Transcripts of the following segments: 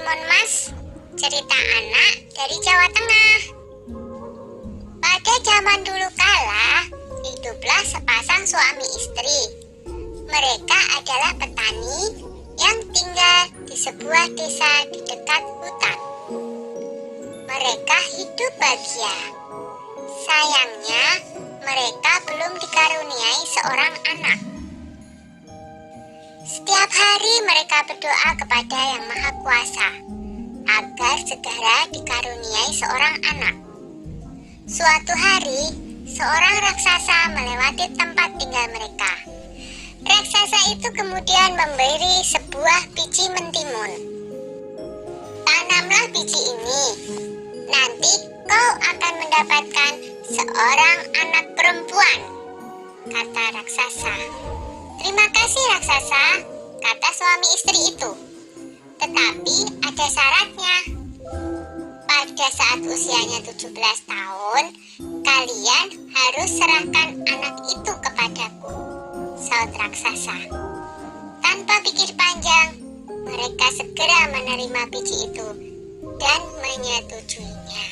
Timun Mas, cerita anak dari Jawa Tengah. Pada zaman dulu kala, hiduplah sepasang suami istri. Mereka adalah petani yang tinggal di sebuah desa di dekat hutan. Mereka hidup bahagia. Sayangnya, mereka belum dikaruniai seorang anak. Setiap hari mereka berdoa kepada Yang Maha Kuasa agar segera dikaruniai seorang anak. Suatu hari, seorang raksasa melewati tempat tinggal mereka. Raksasa itu kemudian memberi sebuah biji mentimun. Tanamlah biji ini, nanti kau akan mendapatkan seorang anak perempuan, kata raksasa. Terima kasih raksasa, kata suami istri itu. Tetapi ada syaratnya. Pada saat usianya 17 tahun, kalian harus serahkan anak itu kepadaku, saut raksasa. Tanpa pikir panjang, mereka segera menerima biji itu dan menyetujuinya.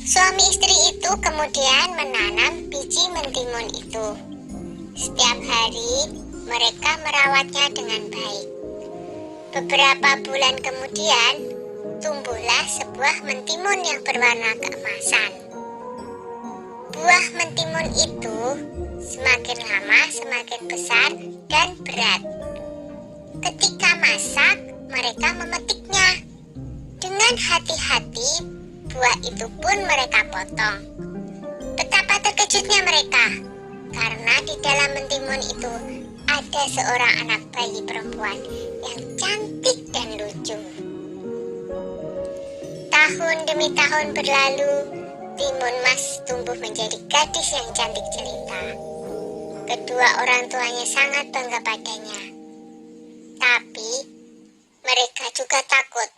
Suami istri itu kemudian menanam biji mentimun itu. Setiap hari mereka merawatnya dengan baik. Beberapa bulan kemudian tumbuhlah sebuah mentimun yang berwarna keemasan. Buah mentimun itu semakin lama semakin besar dan berat. Ketika masak, mereka memetiknya. Dengan hati-hati, buah itu pun mereka potong. Betapa terkejutnya mereka, karena di dalam mentimun itu ada seorang anak bayi perempuan yang cantik dan lucu. Tahun demi tahun berlalu, Timun Mas tumbuh menjadi gadis yang cantik jelita. Kedua orang tuanya sangat bangga padanya. Tapi mereka juga takut,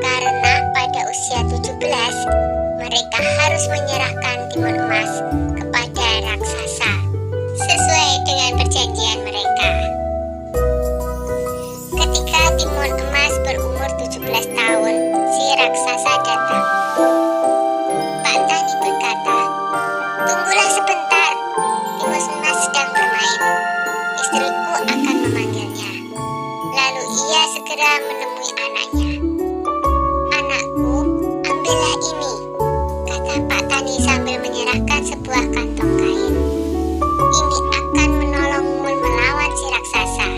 karena pada usia 17, mereka harus menyerahkan Timun Mas kepada raksasa sesuai dengan perjanjian mereka. Ketika Timun Emas berumur 17 tahun, si raksasa datang. Pak Tani berkata, "Tunggulah sebentar, Timun Emas sedang bermain. Istriku akan memanggilnya." Lalu ia segera menemui anaknya. "Anakku, ambillah ini," kata Pak Tani sambil menyerahkan sebuah kantong kain. "Ini akan menolongmu melawan si raksasa.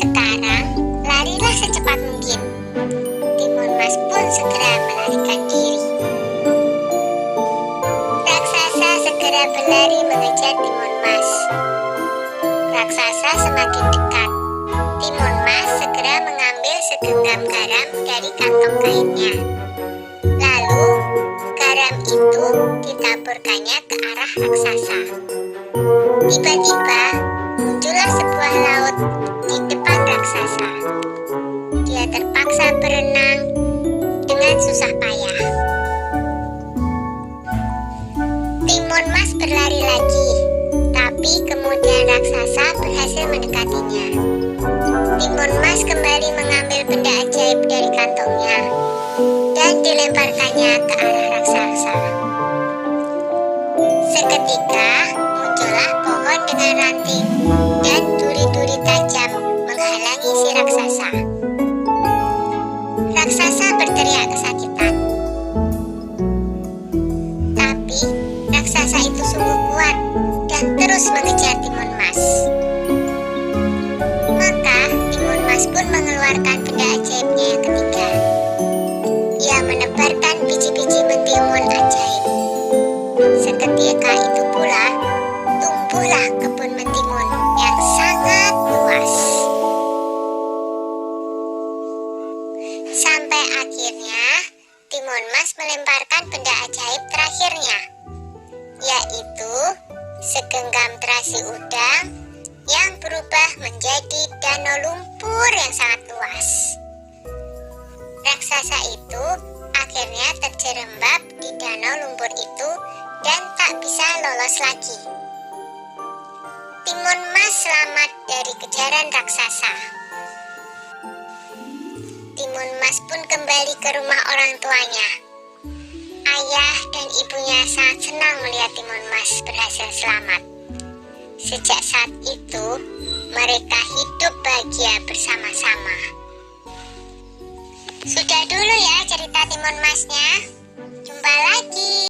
Sekarang, larilah secepat mungkin." Timun Mas pun segera melarikan diri. Raksasa segera berlari mengejar Timun Mas. Raksasa semakin dekat. Timun Mas segera mengambil segenggam garam dari kantong kainnya. Lalu, garam itu ditaburkannya ke arah raksasa. Tiba-tiba, muncullah sebuah laut di depan raksasa. Dia terpaksa berenang dengan susah payah. Timun Mas berlari lagi, tapi kemudian raksasa berhasil mendekatinya. Timun Mas kembali mengambil benda ajaib dari kantongnya dan dilemparkannya ke arah raksasa. Seketika muncullah pohon dengan ranting dan duri-duri tajam menghalangi si raksasa. Raksasa berteriak kesakitan. Tapi raksasa itu sungguh kuat dan terus mengejar Timun Mas. Maka Timun Mas pun mengeluarkan benda ajaibnya yang ketiga. Ia menebarkan biji-biji mentimun ajaib. Seketika itu pula tumbuhlah kebun mentimun yang sangat luas. Sampai akhirnya Timun Mas melemparkan benda ajaib terakhirnya, yaitu segenggam terasi udang yang berubah menjadi danau lumpur yang sangat luas. Raksasa itu akhirnya terjerembab di danau lumpur itu dan tak bisa lolos lagi. Timun Mas selamat dari kejaran raksasa. Timun Mas pun kembali ke rumah orang tuanya. Ayah dan ibunya sangat senang melihat Timun Mas berhasil selamat. Sejak saat itu, mereka hidup bahagia bersama-sama. Sudah dulu ya cerita Timun Masnya. Jumpa lagi.